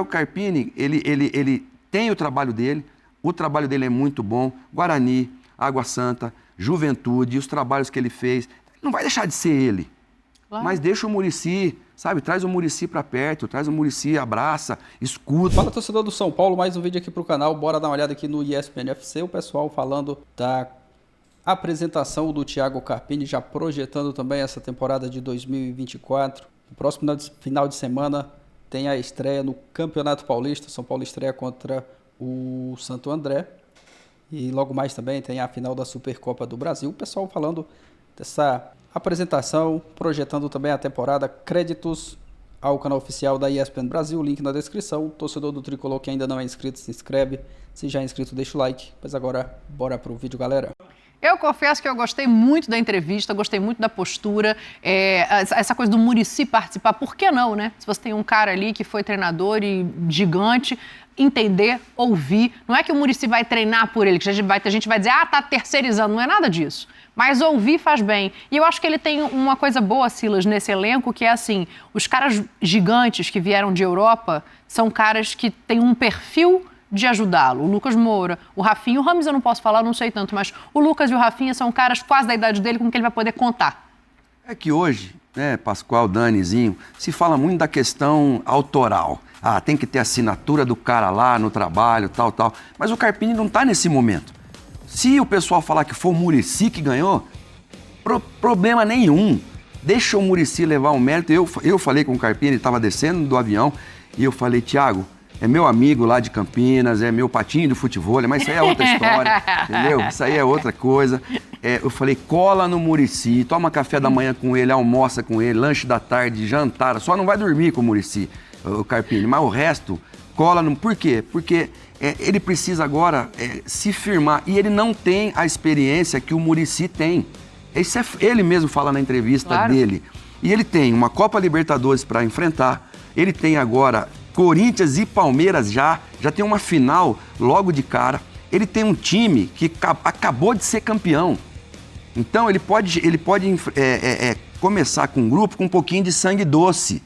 Thiago Carpini, ele tem o trabalho dele é muito bom. Guarani, Água Santa, Juventude, os trabalhos que ele fez. Não vai deixar de ser ele. Claro. Mas deixa o Muricy, sabe? Traz o Muricy para perto, traz o Muricy, abraça, escuta. Fala, torcedor do São Paulo, mais um vídeo aqui pro canal. Bora dar uma olhada aqui no ESPN FC, o pessoal falando da apresentação do Thiago Carpini, já projetando também essa temporada de 2024. No próximo final de semana tem a estreia no Campeonato Paulista. São Paulo estreia contra o Santo André. E logo mais também tem a final da Supercopa do Brasil. O pessoal falando dessa apresentação, projetando também a temporada. Créditos ao canal oficial da ESPN Brasil, link na descrição. Torcedor do Tricolor que ainda não é inscrito, se inscreve. Se já é inscrito, deixa o like. Mas agora, bora pro vídeo, galera. Eu confesso que eu gostei muito da entrevista, gostei muito da postura, essa coisa do Muricy participar, por que não, né? Se você tem um cara ali que foi treinador e gigante, entender, ouvir. Não é que o Muricy vai treinar por ele, que a gente vai dizer, tá terceirizando, não é nada disso. Mas ouvir faz bem. E eu acho que ele tem uma coisa boa, Silas, nesse elenco, que é assim, os caras gigantes que vieram de Europa são caras que têm um perfil de ajudá-lo. O Lucas Moura, o Rafinha, o Rames eu não posso falar, não sei tanto, mas o Lucas e o Rafinha são caras quase da idade dele com que ele vai poder contar. É que hoje, né, Pascoal, Danizinho, se fala muito da questão autoral. Tem que ter a assinatura do cara lá no trabalho, tal. Mas o Carpini não está nesse momento. Se o pessoal falar que foi o Muricy que ganhou, problema nenhum. Deixa o Muricy levar o mérito. Eu falei com o Carpini, ele estava descendo do avião, e eu falei, Thiago, é meu amigo lá de Campinas, é meu patinho do futebol, mas isso aí é outra história, entendeu? Isso aí é outra coisa. Eu falei, cola no Muricy, toma café da manhã com ele, almoça com ele, lanche da tarde, jantar, só não vai dormir com o Muricy, o Carpini, mas o resto, cola no... Por quê? Porque ele precisa agora se firmar, e ele não tem a experiência que o Muricy tem. Isso ele mesmo fala na entrevista dele. E ele tem uma Copa Libertadores para enfrentar, ele tem agora Corinthians e Palmeiras já tem uma final logo de cara. Ele tem um time que acabou de ser campeão. Então ele pode começar com um grupo com um pouquinho de sangue doce,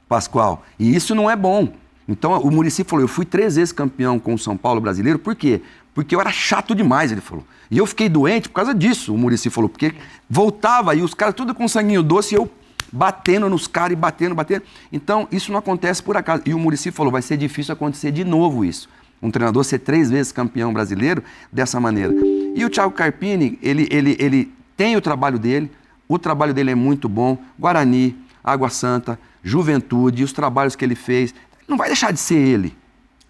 Pascoal. E isso não é bom. Então o Muricy falou, eu fui 3 vezes campeão com o São Paulo brasileiro. Por quê? Porque eu era chato demais, ele falou. E eu fiquei doente por causa disso, o Muricy falou. Porque voltava e os caras tudo com sanguinho doce e eu batendo nos caras e batendo. Então, isso não acontece por acaso. E o Muricy falou, vai ser difícil acontecer de novo isso. Um treinador ser 3 vezes campeão brasileiro dessa maneira. E o Thiago Carpini, ele tem o trabalho dele é muito bom. Guarani, Água Santa, Juventude, os trabalhos que ele fez. Não vai deixar de ser ele.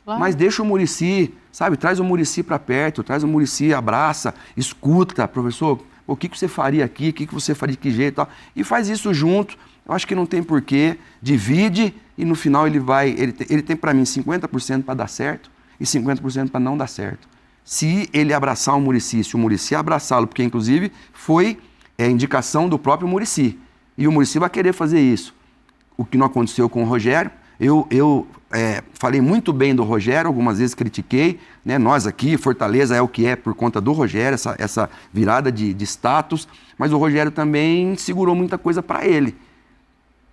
Claro. Mas deixa o Muricy, sabe? Traz o Muricy para perto, traz o Muricy, abraça, escuta, professor, o que você faria aqui, o que você faria de que jeito e tal. E faz isso junto, eu acho que não tem porquê, divide e no final ele tem para mim 50% para dar certo e 50% para não dar certo. Se ele abraçar o Muricy, se o Muricy abraçá-lo, porque inclusive foi indicação do próprio Muricy, e o Muricy vai querer fazer isso. O que não aconteceu com o Rogério, eu falei muito bem do Rogério, algumas vezes critiquei, né? Nós aqui, Fortaleza é o que é por conta do Rogério, essa virada de status, mas o Rogério também segurou muita coisa para ele,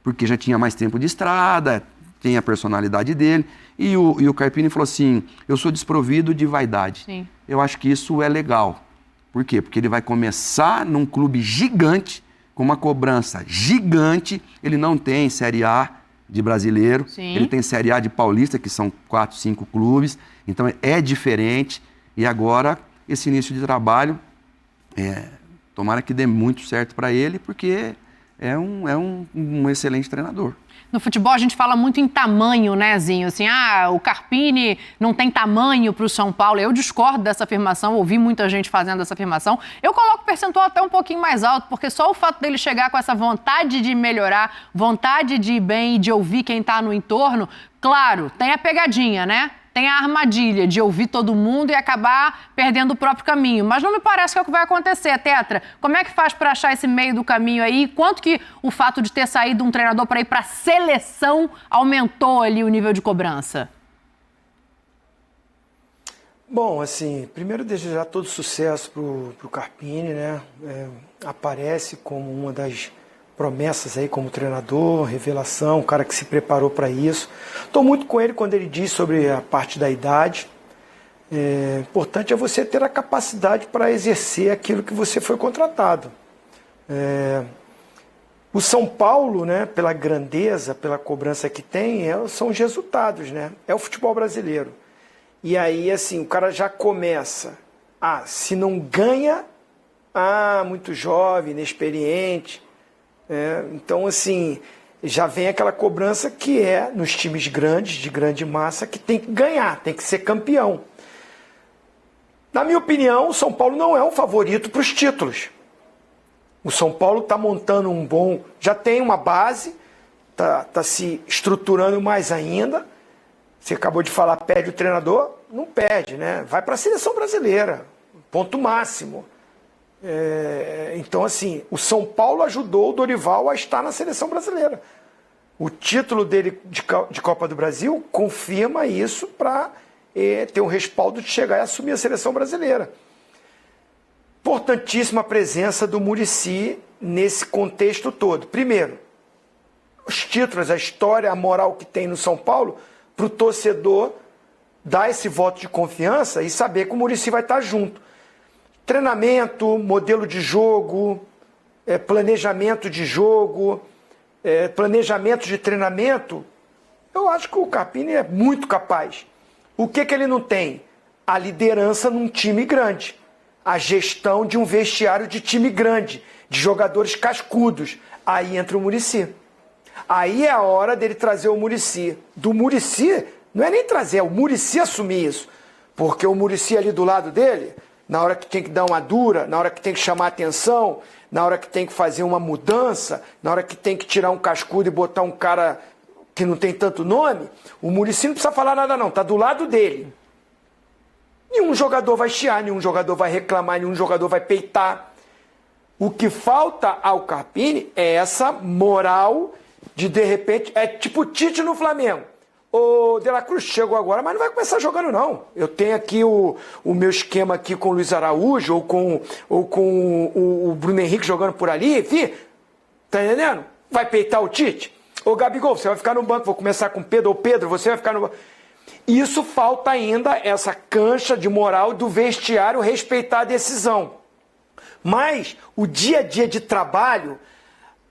porque já tinha mais tempo de estrada, tem a personalidade dele, e o Carpini falou assim, eu sou desprovido de vaidade. Sim. Eu acho que isso é legal. Por quê? Porque ele vai começar num clube gigante, com uma cobrança gigante, ele não tem Série A de brasileiro, sim, ele tem Série A de paulista, que são 4, 5 clubes, então é diferente, e agora esse início de trabalho, tomara que dê muito certo para ele, porque é um excelente treinador. No futebol a gente fala muito em tamanho, né, Zinho? Assim, o Carpini não tem tamanho para o São Paulo. Eu discordo dessa afirmação, ouvi muita gente fazendo essa afirmação. Eu coloco o percentual até um pouquinho mais alto, porque só o fato dele chegar com essa vontade de melhorar, vontade de ir bem e de ouvir quem está no entorno, claro, tem a pegadinha, né? Tem a armadilha de ouvir todo mundo e acabar perdendo o próprio caminho. Mas não me parece que é o que vai acontecer, Tetra. Como é que faz para achar esse meio do caminho aí? Quanto que o fato de ter saído um treinador para ir para a seleção aumentou ali o nível de cobrança? Bom, assim, primeiro desejar todo sucesso pro Carpini, né? Aparece como uma das promessas aí como treinador, revelação, um cara que se preparou para isso. Estou muito com ele quando ele diz sobre a parte da idade. Importante é você ter a capacidade para exercer aquilo que você foi contratado. O São Paulo, né, pela grandeza, pela cobrança que tem, são os resultados, né? É o futebol brasileiro. E aí, assim, o cara já começa, se não ganha, muito jovem, inexperiente. Então, assim, já vem aquela cobrança que nos times grandes, de grande massa, que tem que ganhar, tem que ser campeão. Na minha opinião, o São Paulo não é um favorito para os títulos. O São Paulo está montando já tem uma base, está se estruturando mais ainda. Você acabou de falar, pede o treinador? Não pede, né? Vai para a seleção brasileira, ponto máximo. Então, assim, o São Paulo ajudou o Dorival a estar na seleção brasileira. O título dele de Copa do Brasil confirma isso para ter um respaldo de chegar e assumir a seleção brasileira. Importantíssima a presença do Muricy nesse contexto todo. Primeiro, os títulos, a história, a moral que tem no São Paulo, para o torcedor dar esse voto de confiança e saber que o Muricy vai estar junto. Treinamento, modelo de jogo, planejamento de jogo, planejamento de treinamento, eu acho que o Carpini é muito capaz. O que ele não tem? A liderança num time grande. A gestão de um vestiário de time grande, de jogadores cascudos. Aí entra o Muricy. Aí é a hora dele trazer o Muricy. Do Muricy, não é nem trazer, é o Muricy assumir isso. Porque o Muricy ali do lado dele, na hora que tem que dar uma dura, na hora que tem que chamar atenção, na hora que tem que fazer uma mudança, na hora que tem que tirar um cascudo e botar um cara que não tem tanto nome, o Muricy não precisa falar nada não, tá do lado dele. Nenhum jogador vai chiar, nenhum jogador vai reclamar, nenhum jogador vai peitar. O que falta ao Carpini é essa moral de repente, tipo o Tite no Flamengo. O De La Cruz chegou agora, mas não vai começar jogando não. Eu tenho aqui o meu esquema aqui com o Luiz Araújo ou com o Bruno Henrique jogando por ali, enfim. Tá entendendo? Vai peitar o Tite? Ô Gabigol, você vai ficar no banco, vou começar com Pedro, ou Pedro, você vai ficar no banco. Isso falta ainda, essa cancha de moral do vestiário respeitar a decisão. Mas o dia a dia de trabalho,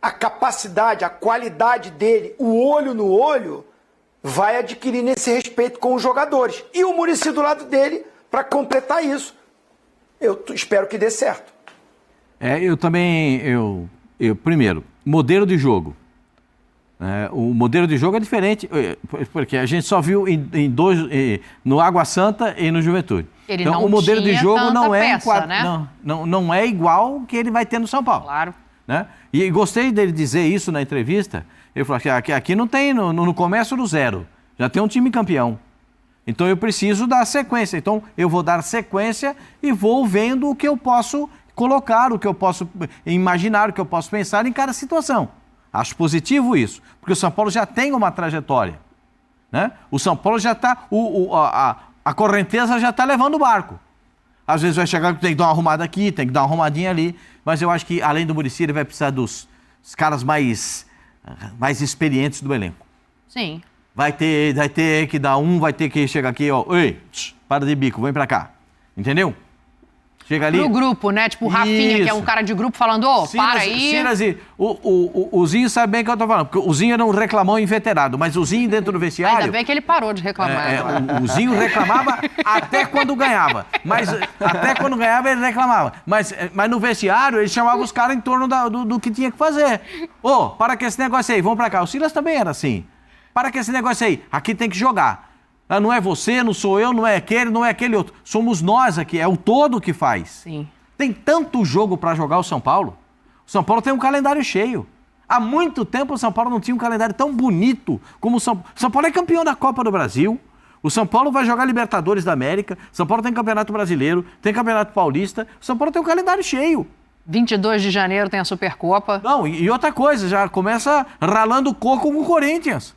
a capacidade, a qualidade dele, o olho no olho, vai adquirir nesse respeito com os jogadores. E o Muricy do lado dele para completar isso. Eu espero que dê certo. Eu também, primeiro, modelo de jogo. O modelo de jogo é diferente, porque a gente só viu no Água Santa e no Juventude. Então, o modelo de jogo não é igual que ele vai ter no São Paulo. Claro. Né? E gostei dele dizer isso na entrevista. Ele falou que aqui não tem, no começo do zero, já tem um time campeão. Então eu preciso dar sequência. Então eu vou dar sequência e vou vendo o que eu posso colocar, o que eu posso imaginar, o que eu posso pensar em cada situação. Acho positivo isso, porque o São Paulo já tem uma trajetória. Né? O São Paulo já está, a correnteza já está levando o barco. Às vezes vai chegar, tem que dar uma arrumada aqui, tem que dar uma arrumadinha ali, mas eu acho que além do Muricy ele vai precisar dos caras mais experientes do elenco. Sim. Vai ter que dar vai ter que chegar aqui, ó, ei, para de bico, vem pra cá. Entendeu? Chega ali. Pro grupo, né? Tipo o Rafinha, que é um cara de grupo, falando, para aí. O Zinho sabe bem o que eu tô falando, porque o Zinho era um reclamão inveterado, mas o Zinho dentro do vestiário... Ainda bem que ele parou de reclamar. O Zinho reclamava até quando ganhava. Até quando ganhava ele reclamava. Mas no vestiário ele chamava os caras em torno do que tinha que fazer. Para com esse negócio aí, vamos pra cá. O Silas também era assim. Para com esse negócio aí, aqui tem que jogar. Não é você, não sou eu, não é aquele outro. Somos nós aqui, é o todo que faz. Sim. Tem tanto jogo para jogar o São Paulo. O São Paulo tem um calendário cheio. Há muito tempo o São Paulo não tinha um calendário tão bonito como o São Paulo. O São Paulo é campeão da Copa do Brasil. O São Paulo vai jogar Libertadores da América. O São Paulo tem Campeonato Brasileiro, tem Campeonato Paulista. O São Paulo tem um calendário cheio. 22 de janeiro tem a Supercopa. Não, e outra coisa, já começa ralando o coco com o Corinthians.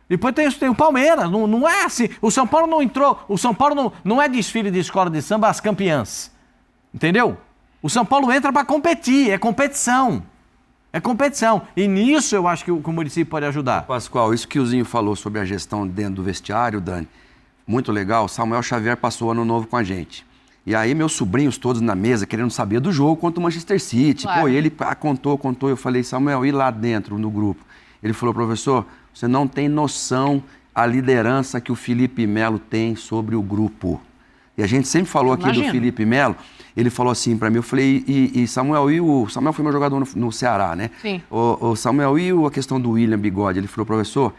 Depois tem o Palmeiras, não é assim. O São Paulo não entrou, o São Paulo não é desfile de escola de samba as campeãs. Entendeu? O São Paulo entra para competir, é competição. É competição. E nisso eu acho que o Muricy pode ajudar. Pascoal, isso que o Zinho falou sobre a gestão dentro do vestiário, Dani, muito legal. Samuel Xavier passou o ano novo com a gente. E aí meus sobrinhos todos na mesa querendo saber do jogo contra o Manchester City. Claro. Pô, e ele contou. Eu falei, Samuel, e lá dentro no grupo? Ele falou, professor, você não tem noção a liderança que o Felipe Melo tem sobre o grupo. E a gente sempre falou aqui do Felipe Melo. Ele falou assim pra mim, eu falei, e Samuel, Samuel foi meu jogador no Ceará, né? Sim. O Samuel, a questão do William Bigode? Ele falou, professor,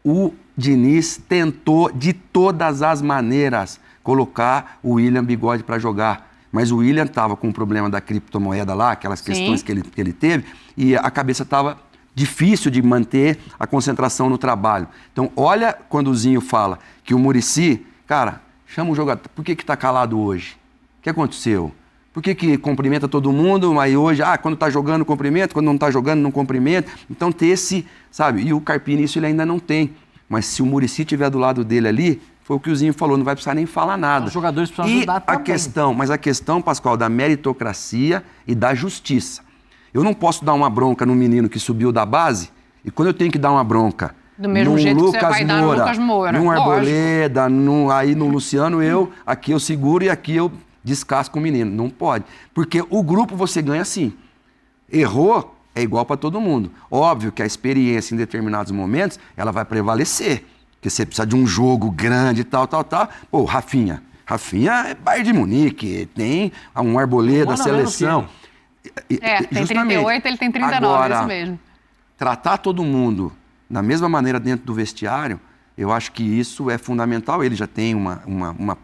o Diniz tentou de todas as maneiras colocar o William Bigode para jogar. Mas o William estava com o problema da criptomoeda lá, aquelas questões que ele teve, e a cabeça estava difícil de manter a concentração no trabalho. Então, olha quando o Zinho fala que o Muricy, cara, chama o jogador, por que está calado hoje? O que aconteceu? Por que cumprimenta todo mundo, mas hoje, quando está jogando, cumprimenta, quando não está jogando, não cumprimenta. Então, ter esse, sabe, e o Carpini isso ele ainda não tem. Mas se o Muricy estiver do lado dele ali, foi o que o Zinho falou, não vai precisar nem falar nada. Os jogadores precisam ajudar também. A questão, Pascoal, da meritocracia e da justiça. Eu não posso dar uma bronca no menino que subiu da base, e quando eu tenho que dar uma bronca do mesmo jeito que você vai dar no Lucas Moura, num Arboleda, aí no Luciano, aqui eu seguro e aqui eu descasco o menino. Não pode. Porque o grupo você ganha sim. Errou, é igual para todo mundo. Óbvio que a experiência em determinados momentos, ela vai prevalecer. Porque você precisa de um jogo grande e tal. Pô, Rafinha é Bayern de Munique, tem um Arboleda da seleção. Tem 38, ele tem 39, agora, é isso mesmo. Tratar todo mundo da mesma maneira dentro do vestiário, eu acho que isso é fundamental. Ele já tem uma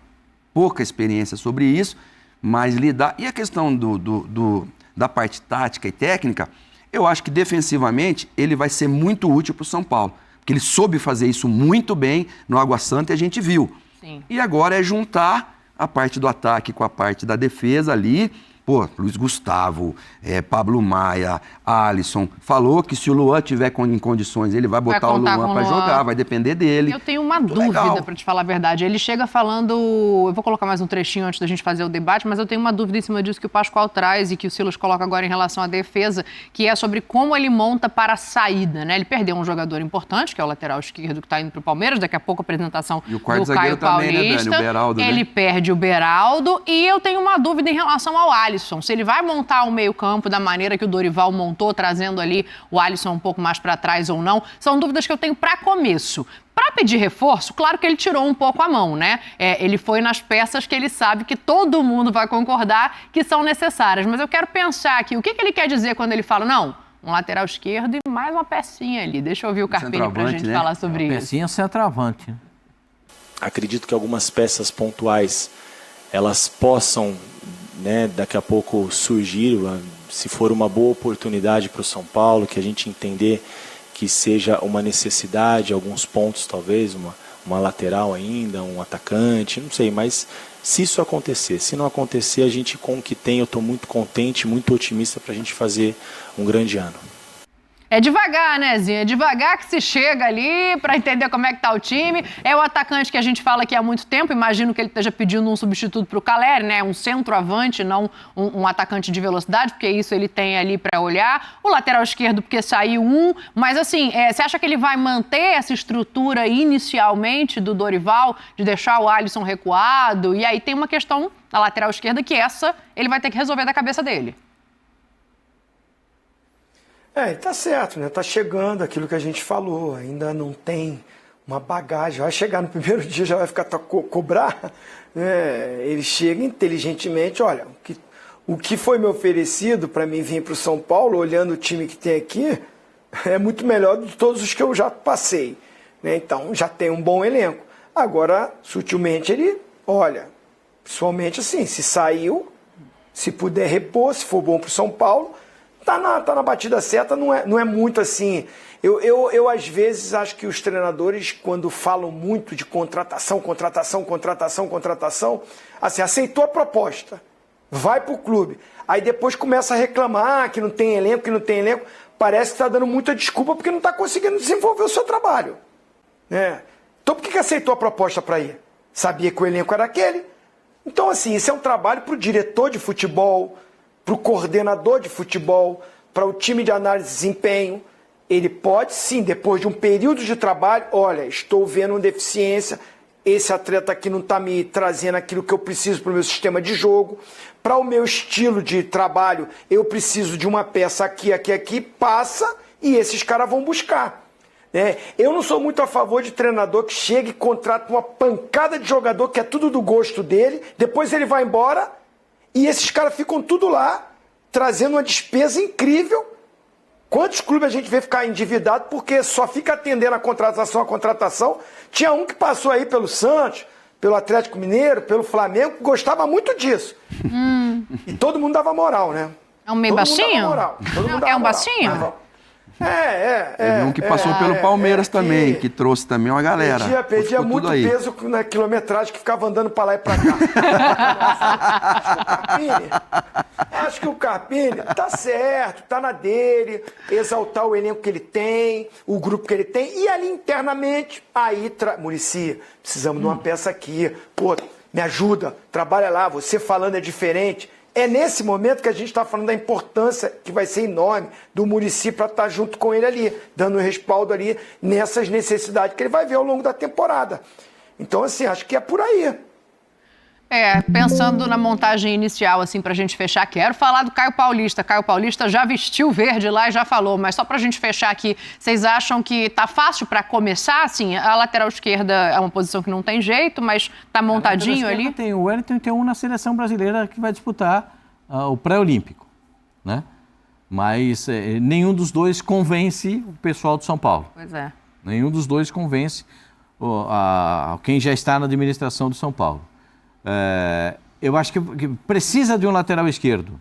pouca experiência sobre isso, mas lidar... E a questão da parte tática e técnica, eu acho que defensivamente ele vai ser muito útil para o São Paulo, porque ele soube fazer isso muito bem no Água Santa e a gente viu. Sim. E agora é juntar a parte do ataque com a parte da defesa ali. Pô, Luiz Gustavo, Pablo Maia, Alisson, falou que se o Luan tiver em condições, ele vai botar o Luan para jogar, vai depender dele. Eu tenho uma dúvida, para te falar a verdade. Ele chega falando, eu vou colocar mais um trechinho antes da gente fazer o debate, mas eu tenho uma dúvida em cima disso que o Pascoal traz e que o Silas coloca agora em relação à defesa, que é sobre como ele monta para a saída, né? Ele perdeu um jogador importante, que é o lateral esquerdo que está indo para o Palmeiras, daqui a pouco a apresentação e o quarto do Caio também, Paulista. Né, Dani? O Beraldo, ele perde o Beraldo e eu tenho uma dúvida em relação ao Alisson. Se ele vai montar o meio-campo da maneira que o Dorival montou, trazendo ali o Alisson um pouco mais para trás ou não, são dúvidas que eu tenho para começo. Para pedir reforço, claro que ele tirou um pouco a mão, né? Ele foi nas peças que ele sabe que todo mundo vai concordar que são necessárias. Mas eu quero pensar aqui, o que ele quer dizer quando ele fala, não, um lateral esquerdo e mais uma pecinha ali. Deixa eu ouvir o Carpini para a gente falar sobre isso. Pecinha centroavante. Acredito que algumas peças pontuais, elas possam, né, daqui a pouco surgir, se for uma boa oportunidade para o São Paulo, que a gente entender que seja uma necessidade, alguns pontos talvez, uma lateral ainda, um atacante, não sei, mas se isso acontecer, se não acontecer, a gente com o que tem, eu estou muito contente, muito otimista para a gente fazer um grande ano. É devagar, né, Zinho? É devagar que se chega ali para entender como é que tá o time. É o atacante que a gente fala aqui há muito tempo. Imagino que ele esteja pedindo um substituto para o Caleri, né? Um centroavante, não um atacante de velocidade, porque isso ele tem ali para olhar. O lateral esquerdo, porque saiu um. Mas, assim, você acha que ele vai manter essa estrutura inicialmente do Dorival, de deixar o Alisson recuado? E aí tem uma questão da lateral esquerda que essa ele vai ter que resolver da cabeça dele. Tá certo, né? Tá chegando aquilo que a gente falou, ainda não tem uma bagagem, vai chegar no primeiro dia, já vai ficar cobrar, né? Ele chega inteligentemente, olha, o que foi me oferecido para mim vir para o São Paulo, olhando o time que tem aqui, é muito melhor de todos os que eu já passei, né? Então já tem um bom elenco. Agora, sutilmente, ele, olha, principalmente assim, se saiu, se puder repor, se for bom para o São Paulo, tá na batida certa, não é muito assim. Eu às vezes acho que os treinadores, quando falam muito de contratação, assim, aceitou a proposta, vai pro clube, aí depois começa a reclamar que não tem elenco, parece que está dando muita desculpa porque não está conseguindo desenvolver o seu trabalho, né? Então por que aceitou a proposta para ir? Sabia que o elenco era aquele. Então, assim, isso é um trabalho para o diretor de futebol, para o coordenador de futebol, para o time de análise de desempenho. Ele pode sim, depois de um período de trabalho, olha, estou vendo uma deficiência, esse atleta aqui não está me trazendo aquilo que eu preciso para o meu sistema de jogo. Para o meu estilo de trabalho, eu preciso de uma peça aqui, passa e esses caras vão buscar. Né? Eu não sou muito a favor de treinador que chega e contrata uma pancada de jogador que é tudo do gosto dele, depois ele vai embora e esses caras ficam tudo lá, trazendo uma despesa incrível. Quantos clubes a gente vê ficar endividado porque só fica atendendo a contratação? Tinha um que passou aí pelo Santos, pelo Atlético Mineiro, pelo Flamengo, que gostava muito disso. E todo mundo dava moral, né? É um meio baixinho? É um baixinho? Teve um que passou pelo Palmeiras também, que trouxe também uma galera. Perdia muito peso na quilometragem, que ficava andando pra lá e pra cá. Acho que o Carpini tá certo, tá na dele, exaltar o elenco que ele tem, o grupo que ele tem, e ali internamente, Muricy, precisamos de uma peça aqui, pô, me ajuda, trabalha lá, você falando é diferente. É nesse momento que a gente está falando da importância, que vai ser enorme, do Muricy para estar junto com ele ali, dando respaldo ali nessas necessidades que ele vai ver ao longo da temporada. Então, assim, acho que é por aí. Pensando na montagem inicial, assim, pra gente fechar, quero falar do Caio Paulista. Caio Paulista já vestiu verde lá e já falou, mas só pra gente fechar aqui, vocês acham que tá fácil pra começar, assim? A lateral esquerda é uma posição que não tem jeito, mas tá montadinho ali? Tem o Wellington e tem um na seleção brasileira que vai disputar o pré-olímpico, né? Mas nenhum dos dois convence o pessoal de São Paulo. Pois é. Nenhum dos dois convence quem já está na administração de São Paulo. Eu acho que precisa de um lateral esquerdo.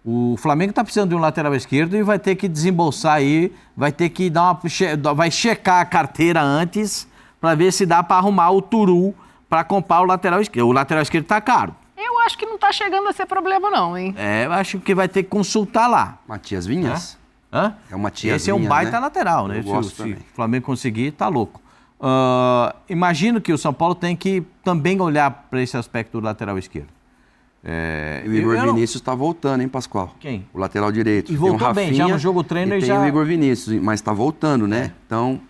O Flamengo está precisando de um lateral esquerdo e vai ter que desembolsar aí, vai ter que vai checar a carteira antes para ver se dá para arrumar o turu para comprar o lateral esquerdo. O lateral esquerdo está caro. Eu acho que não está chegando a ser problema não, hein? Eu acho que vai ter que consultar lá. Matias Vinhas? Hã? É o Matias Esse é um baita lateral, né? Se o Flamengo conseguir, tá louco. Imagino que o São Paulo tem que também olhar para esse aspecto do lateral esquerdo. O Igor Vinícius está voltando, hein, Pascoal? Quem? O lateral direito. E voltou bem, já no jogo treino e tem o Igor Vinícius, mas está voltando, né? Então...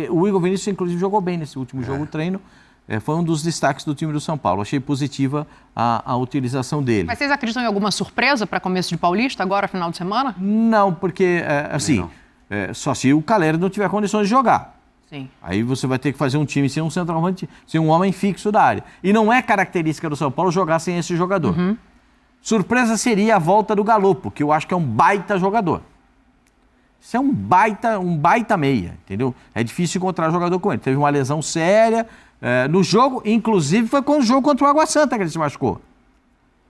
o Igor Vinícius, inclusive, jogou bem nesse último jogo treino. Foi um dos destaques do time do São Paulo. Achei positiva a utilização dele. Mas vocês acreditam em alguma surpresa para começo de Paulista, agora, final de semana? Não, porque, só se o Calera não tiver condições de jogar. Sim. Aí você vai ter que fazer um time sem um centroavante, sem um homem fixo da área. E não é característica do São Paulo jogar sem esse jogador. Surpresa seria a volta do Galopo, que eu acho que é um baita jogador. Isso é um baita meia, entendeu? É difícil encontrar jogador com ele. Teve uma lesão séria no jogo, inclusive foi quando o jogo contra o Água Santa que ele se machucou.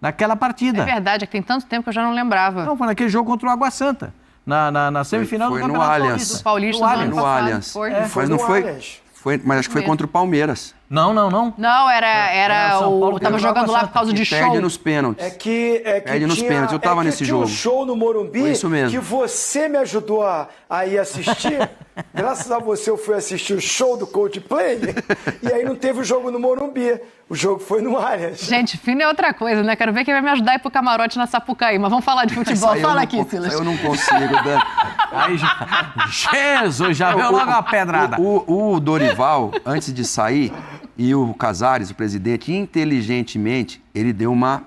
Naquela partida. É verdade, é que tem tanto tempo que eu já não lembrava. Não, foi naquele jogo contra o Água Santa. Na semifinal foi do Campeonato Allianz. Paulista. No Allianz. Foi no Allianz. Mas acho que foi contra o Palmeiras. Não. Não, era o... Tava jogando lá por causa de show. Perde nos pênaltis. Perde nos pênaltis. Eu tava nesse jogo. Tinha um show no Morumbi. Foi isso mesmo. Que você me ajudou a ir assistir. Graças a você eu fui assistir o show do Coldplay. E aí não teve o jogo no Morumbi. O jogo foi no Allianz. Gente, fino é outra coisa, né? Quero ver quem vai me ajudar a ir pro camarote na Sapucaí. Mas vamos falar de futebol. Fala aqui, Silas. Eu não consigo, Dan. Aí Jesus, já veio logo a pedrada. O Dorival, antes de sair, e o Casares, o presidente, inteligentemente, ele deu uma...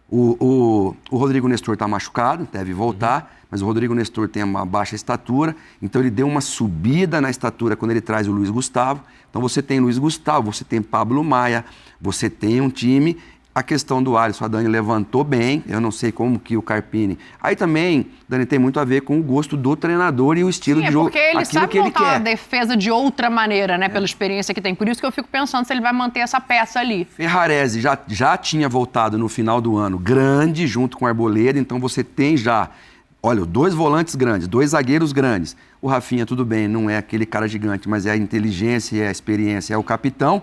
O Rodrigo Nestor está machucado, deve voltar, mas o Rodrigo Nestor tem uma baixa estatura, então ele deu uma subida na estatura quando ele traz o Luiz Gustavo. Então você tem Luiz Gustavo, você tem Pablo Maia, você tem um time... A questão do Alisson, a Dani levantou bem, eu não sei como que o Carpini... Aí também, Dani, tem muito a ver com o gosto do treinador e o estilo de jogo, porque ele aquilo sabe que ele montar quer. uma defesa de outra maneira, né, pela experiência que tem. Por isso que eu fico pensando se ele vai manter essa peça ali. Ferrarese já tinha voltado no final do ano, grande, junto com o Arboleda, então você tem já... Olha, 2 volantes grandes, 2 zagueiros grandes. O Rafinha, tudo bem, não é aquele cara gigante, mas é a inteligência, é a experiência, é o capitão.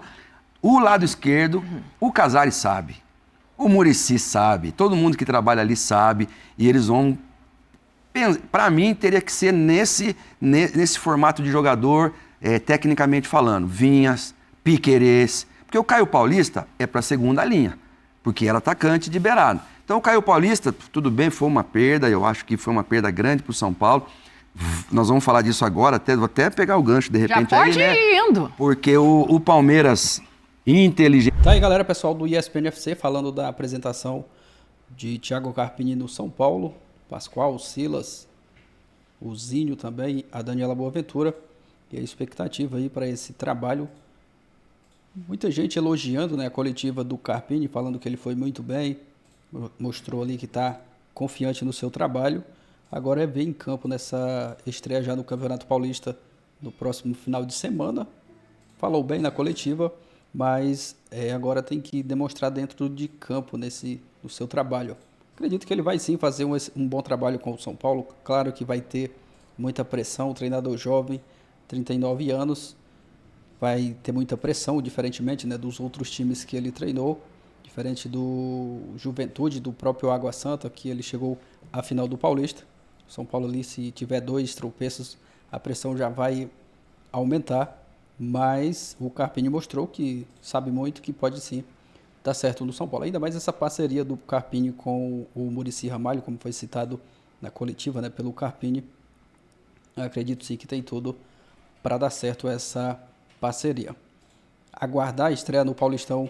O lado esquerdo, o Casares sabe, o Muricy sabe, todo mundo que trabalha ali sabe, e eles vão... Para mim, teria que ser nesse formato de jogador, tecnicamente falando, Vinhas, Piquerez, porque o Caio Paulista é para a segunda linha, porque era atacante de beirada. Então, o Caio Paulista, tudo bem, foi uma perda, eu acho que foi uma perda grande para o São Paulo. Nós vamos falar disso agora, vou até pegar o gancho de repente. Já pode aí, né? ir indo. Porque o Palmeiras, inteligente... Tá aí, galera, pessoal do ESPN FC, falando da apresentação de Thiago Carpini no São Paulo, Pascoal, o Silas, o Zinho também, a Daniela Boaventura, e a expectativa aí para esse trabalho. Muita gente elogiando, né, a coletiva do Carpini, falando que ele foi muito bem, mostrou ali que está confiante no seu trabalho. Agora é ver em campo nessa estreia já no Campeonato Paulista no próximo final de semana. Falou bem na coletiva, mas agora tem que demonstrar dentro de campo no seu trabalho. Acredito que ele vai sim fazer um bom trabalho com o São Paulo. Claro que vai ter muita pressão, o treinador jovem, 39 anos, vai ter muita pressão, diferentemente, né, dos outros times que ele treinou, diferente do Juventude, do próprio Água Santa, que ele chegou à final do Paulista. O São Paulo ali, se tiver 2 tropeços, a pressão já vai aumentar, mas o Carpini mostrou que sabe muito, que pode sim dar certo no São Paulo. Ainda mais essa parceria do Carpini com o Muricy Ramalho, como foi citado na coletiva, né, pelo Carpini. Eu acredito sim que tem tudo para dar certo essa parceria. Aguardar a estreia no Paulistão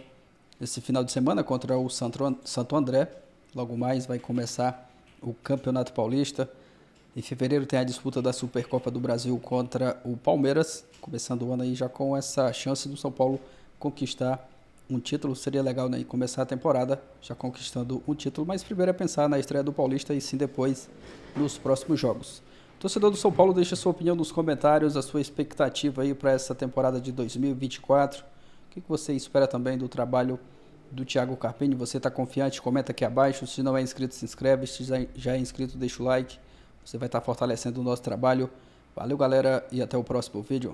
esse final de semana contra o Santo André. Logo mais vai começar o Campeonato Paulista. Em fevereiro tem a disputa da Supercopa do Brasil contra o Palmeiras, começando o ano aí já com essa chance do São Paulo conquistar um título. Seria legal, né, começar a temporada já conquistando um título, mas primeiro é pensar na estreia do Paulista e sim depois nos próximos jogos. Torcedor do São Paulo, deixa sua opinião nos comentários, a sua expectativa aí para essa temporada de 2024. O que você espera também do trabalho do Thiago Carpini? Você está confiante? Comenta aqui abaixo. Se não é inscrito, se inscreve. Se já é inscrito, deixa o like. Você vai estar fortalecendo o nosso trabalho. Valeu, galera, e até o próximo vídeo.